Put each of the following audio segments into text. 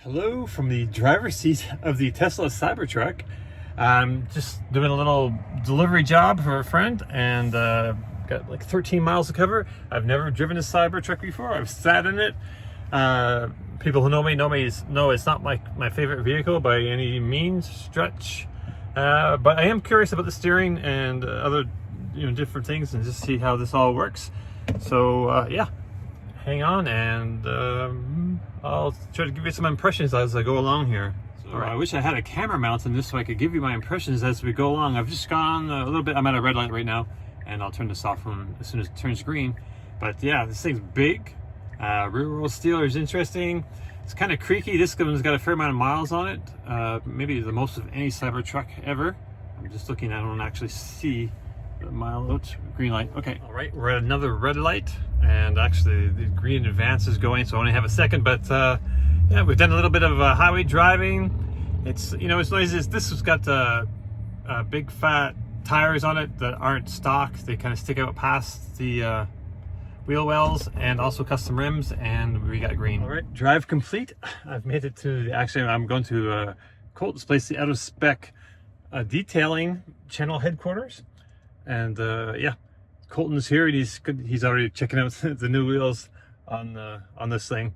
Hello from the driver's seat of the Tesla Cybertruck. I'm just doing a little delivery job for a friend and got like 13 miles to cover. I've never driven a Cybertruck before. I've sat in it. People who know me know it's not my favorite vehicle by any means stretch. But I am curious about the steering and other different things and just see how this all works. So yeah, hang on and I'll try to give you some impressions as I go along here. So I wish I had a camera mount in this so I could give you my impressions as we go along. I've just gone a little bit. I'm at a red light right now, and I'll turn this off as soon as it turns green. But yeah, this thing's big. Rear wheel steel is interesting. It's kind of creaky. This one's got a fair amount of miles on it. Maybe the most of any Cybertruck ever. I'm just looking. I don't actually see the mileage. Green light. Okay. All right. We're at another red light, and actually the green advance is going, so I only have a second. But yeah, we've done a little bit of highway driving. It's it's noisy. This has got big fat tires on it that aren't stock. They kind of stick out past the wheel wells, and also custom rims, and we got green. All right, drive complete. I've made it to actually I'm going to Colton's place, the out of spec detailing channel headquarters, and yeah, Colton's here and he's already checking out the new wheels on this thing.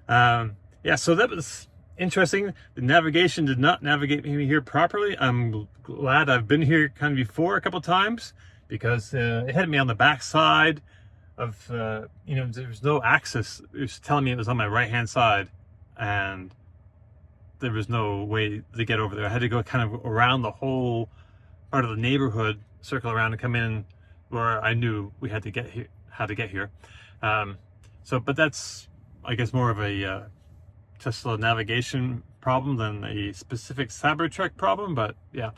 Yeah, so that was interesting. The navigation did not navigate me here properly. I'm glad I've been here kind of before a couple times, because it had me on the back side of there was no axis. It was telling me it was on my right hand side, and there was no way to get over there. I had to go kind of around the whole part of the neighborhood, circle around and come in where I knew we had to get here, how to get here. But that's, I guess, more of a Tesla navigation problem than a specific Cybertruck problem. But yeah,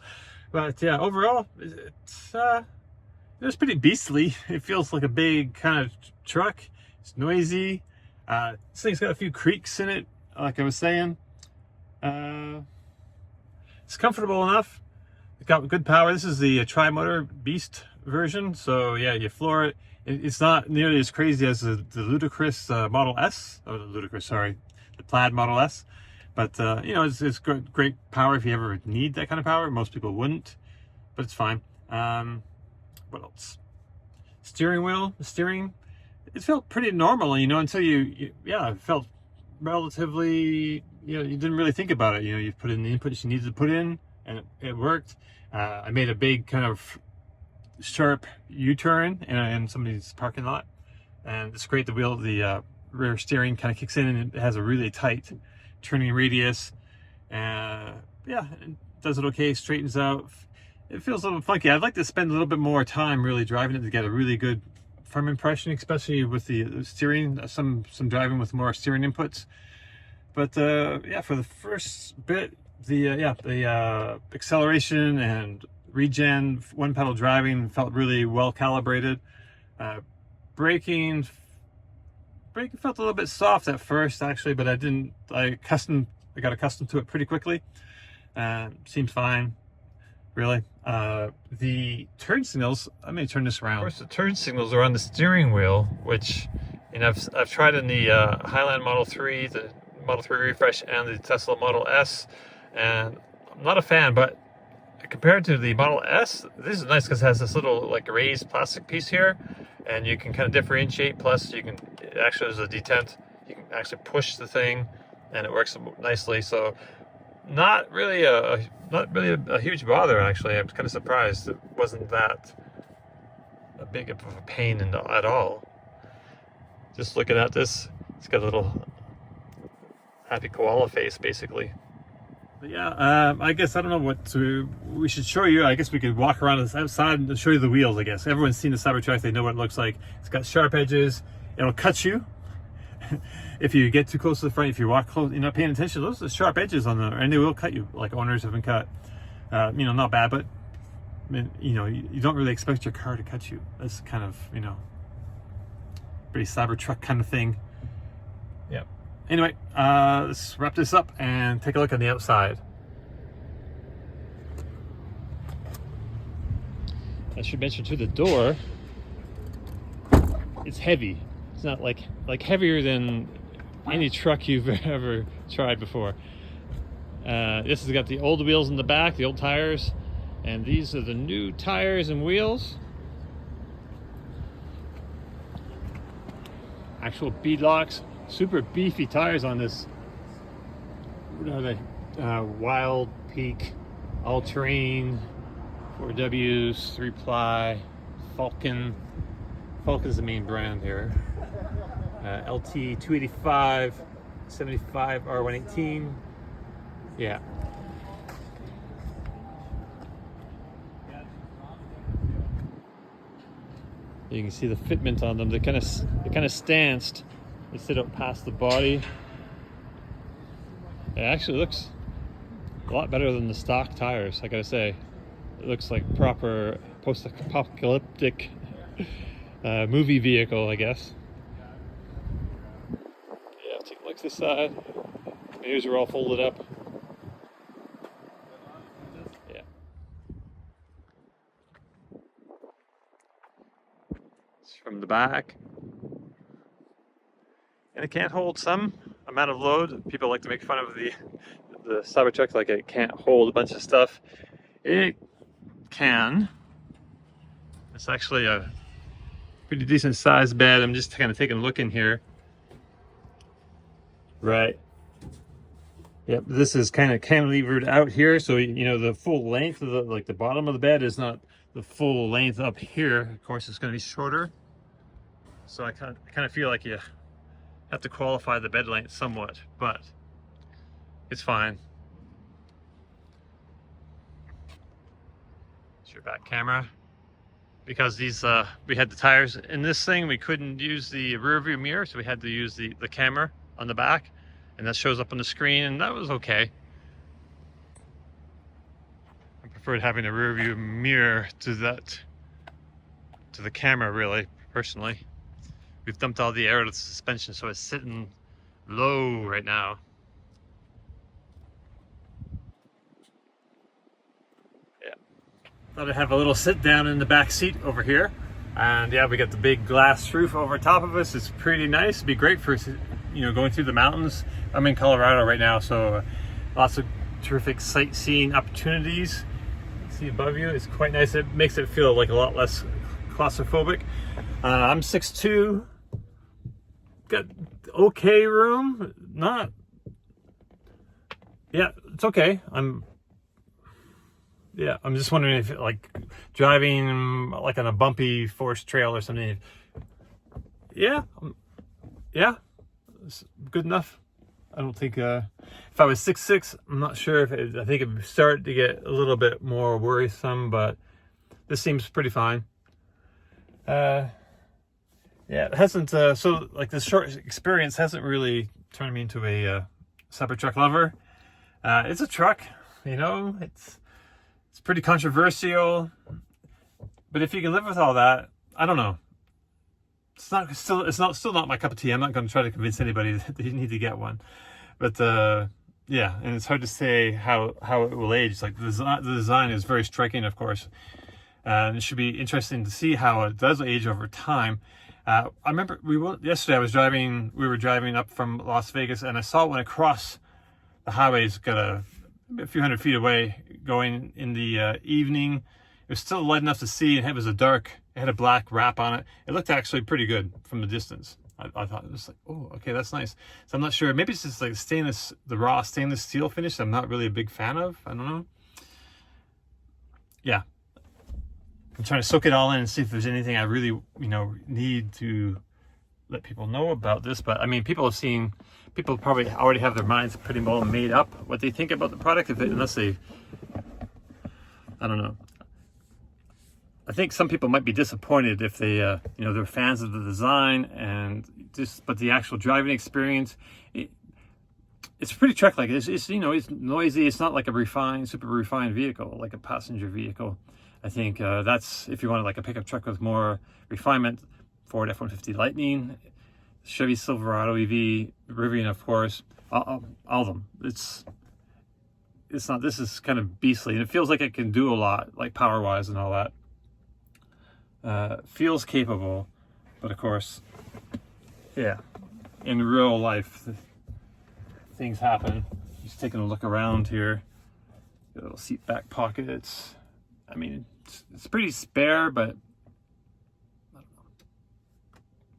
overall it's pretty beastly. It feels like a big kind of truck. It's noisy. This thing's got a few creaks in it, like I was saying. It's comfortable enough. It's got good power. This is the tri-motor Beast version, so yeah, you floor it. It's not nearly as crazy as the ludicrous Model S. Oh, the Plaid Model S. But it's great power if you ever need that kind of power. Most people wouldn't, but it's fine. What else? Steering wheel, the steering, it felt pretty normal, until it felt relatively, you didn't really think about it. You put in the inputs you needed to put in, and it worked. I made a big kind of sharp U-turn in somebody's parking lot, and it's great. The rear steering kind of kicks in, and it has a really tight turning radius. Yeah, it does it okay, straightens out. It feels a little funky. I'd like to spend a little bit more time really driving it to get a really good firm impression, especially with the steering, some driving with more steering inputs. But yeah, for the first bit, the acceleration and regen, one pedal driving felt really well calibrated. Braking felt a little bit soft at first, actually, but I got accustomed to it pretty quickly. Seems fine, really. The turn signals, let me turn this around. Of course, the turn signals are on the steering wheel, which I've tried in the Highland Model 3, the Model 3 refresh, and the Tesla Model S, and I'm not a fan. But compared to the Model S, this is nice because it has this little like raised plastic piece here, and you can kind of differentiate. Plus, it actually is a detent. You can actually push the thing, and it works nicely. So, not really a huge bother, actually. I'm kind of surprised it wasn't that big of a pain at all. Just looking at this, it's got a little happy koala face, basically. But yeah, I guess I don't know what we should show you. I guess we could walk around the outside and show you the wheels. I guess everyone's seen the Cybertruck; they know what it looks like. It's got sharp edges. It'll cut you if you get too close to the front. If you walk close, you're not paying attention. Those are the sharp edges on there, and they will cut you. Like owners have been cut. Not bad, but you don't really expect your car to cut you. That's kind of pretty Cybertruck kind of thing. Yeah. Anyway, let's wrap this up and take a look on the outside. I should mention too, the door, it's heavy. It's not like heavier than any truck you've ever tried before. This has got the old wheels in the back, the old tires, and these are the new tires and wheels. Actual beadlocks, super beefy tires on this. What are they? Wild Peak, all-terrain, 4Ws, 3-ply, Falcon. Falcon's the main brand here. LT 285, 75 R118. Yeah. You can see the fitment on them. They're kind of stanced. They sit out past the body. It actually looks a lot better than the stock tires, I gotta say. It looks like proper post-apocalyptic movie vehicle, I guess. Yeah, take a look at this side. Mirrors are all folded up. Yeah. It's from the back. And it can't hold some amount of load. People like to make fun of the Cybertruck, like it can't hold a bunch of stuff. It can. It's actually a pretty decent sized bed. I'm just kind of taking a look in here. Right. Yep, this is kind of cantilevered out here, so you know the full length of the bottom of the bed is not the full length up here. Of course, it's going to be shorter. So I kind of feel like you have to qualify the bed length somewhat, but it's fine. It's your back camera. Because these we had the tires in this thing, we couldn't use the rear view mirror, so we had to use the camera on the back, and that shows up on the screen, and that was okay. I preferred having a rear view mirror to the camera, really, personally. We've dumped all the air out of the suspension, so it's sitting low right now. Yeah. Thought I'd have a little sit down in the back seat over here. And yeah, we got the big glass roof over top of us. It's pretty nice. It'd be great for, you know, going through the mountains. I'm in Colorado right now, so lots of terrific sightseeing opportunities. See above you, it's quite nice. It makes it feel like a lot less claustrophobic. I'm 6'2". Got okay room, not, yeah, it's okay. I'm just wondering if like driving like on a bumpy forest trail or something. Yeah, it's good enough. I don't think if I was 6'6", I'm not sure if I think it would start to get a little bit more worrisome, but this seems pretty fine. Yeah, it hasn't, so like this short experience hasn't really turned me into a Cybertruck lover. It's a truck, you know, it's pretty controversial, but if you can live with all that, I don't know. Still not my cup of tea. I'm not going to try to convince anybody that you need to get one, but yeah, and it's hard to say how it will age. Like the design is very striking, of course, and it should be interesting to see how it does age over time. I remember yesterday we were driving up from Las Vegas, and I saw it went across the highways, got a few hundred feet away, going in the evening. It was still light enough to see, and it was it had a black wrap on it. It looked actually pretty good from the distance. I thought it was like, oh, okay, that's nice. So I'm not sure, maybe it's just like the raw stainless steel finish I'm not really a big fan of. I don't know. Yeah. I'm trying to soak it all in and see if there's anything I really, you know, need to let people know about this. But I mean, people probably already have their minds pretty well made up what they think about the product, unless they, I don't know. I think some people might be disappointed if they, you know, they're fans of the design but the actual driving experience, it's pretty truck-like. It's you know, it's noisy. It's not like a super refined vehicle, like a passenger vehicle. I think that's, if you wanted like a pickup truck with more refinement, Ford F-150 Lightning, Chevy Silverado EV, Rivian, of course, all of them. It's not, this is kind of beastly, and it feels like it can do a lot, like power-wise and all that. Feels capable, but of course, yeah, in real life things happen. Just taking a look around here. Got little seat back pockets. I mean, it's pretty spare, but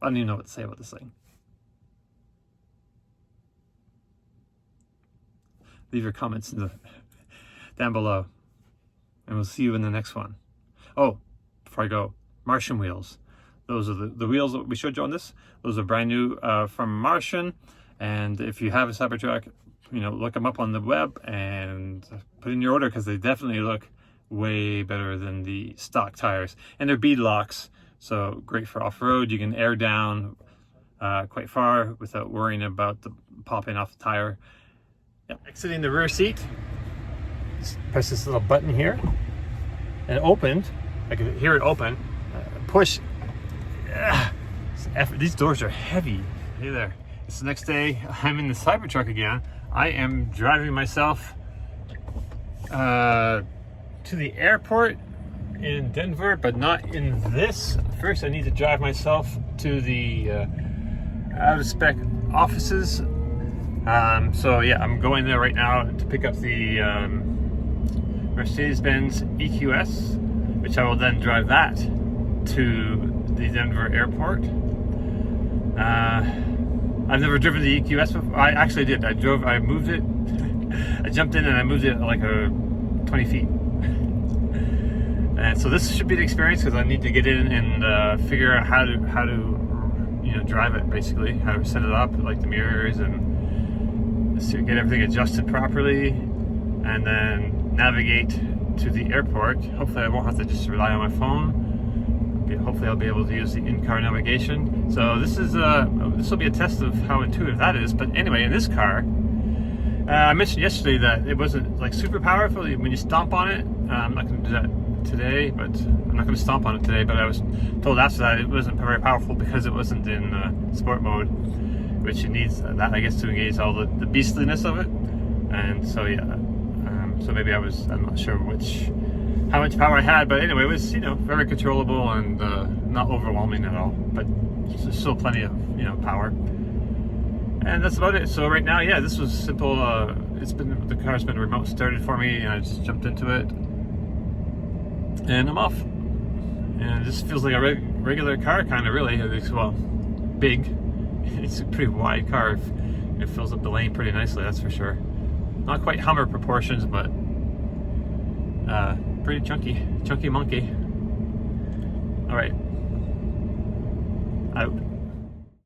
I don't even know what to say about this thing. Leave your comments down below, and we'll see you in the next one. Oh, before I go, Martian wheels. Those are the wheels that we showed you on this. Those are brand new from Martian. And if you have a Cybertruck, you know, look them up on the web and put in your order, because they definitely look way better than the stock tires. And they're bead locks, so great for off-road. You can air down quite far without worrying about the popping off the tire. Yeah. Exiting the rear seat, just press this little button here, and it opened. I can hear it open. Push. These doors are heavy. Hey there. It's the next day. I'm in the Cybertruck again. I am driving myself to the airport in Denver, but not in this. First, I need to drive myself to the out-of-spec offices. So yeah, I'm going there right now to pick up the Mercedes-Benz EQS, which I will then drive that to the Denver airport. I've never driven the EQS before. I actually did. I moved it. I jumped in and I moved it like 20 feet. And so this should be the experience, because I need to get in and figure out how to you know, drive it, basically, how to set it up, like the mirrors, and get everything adjusted properly, and then navigate to the airport. Hopefully I won't have to just rely on my phone. Hopefully I'll be able to use the in-car navigation. So this will be a test of how intuitive that is. But anyway, in this car, I mentioned yesterday that it wasn't like super powerful when you stomp on it. I'm not going to do that today, but I'm not going to stomp on it today. But I was told after that it wasn't very powerful because it wasn't in sport mode, which it needs that, I guess, to engage all the beastliness of it. And so yeah, so maybe I'm not sure how much power I had, but anyway, it was, you know, very controllable and not overwhelming at all. But there's still plenty of, you know, power. And that's about it. So right now, yeah, this was simple. The car's been remote started for me, and I just jumped into it, and I'm off. And it just feels like a regular car, kind of, really. It's, well, big. It's a pretty wide car. It fills up the lane pretty nicely, that's for sure. Not quite Hummer proportions, but pretty chunky monkey. All right, out.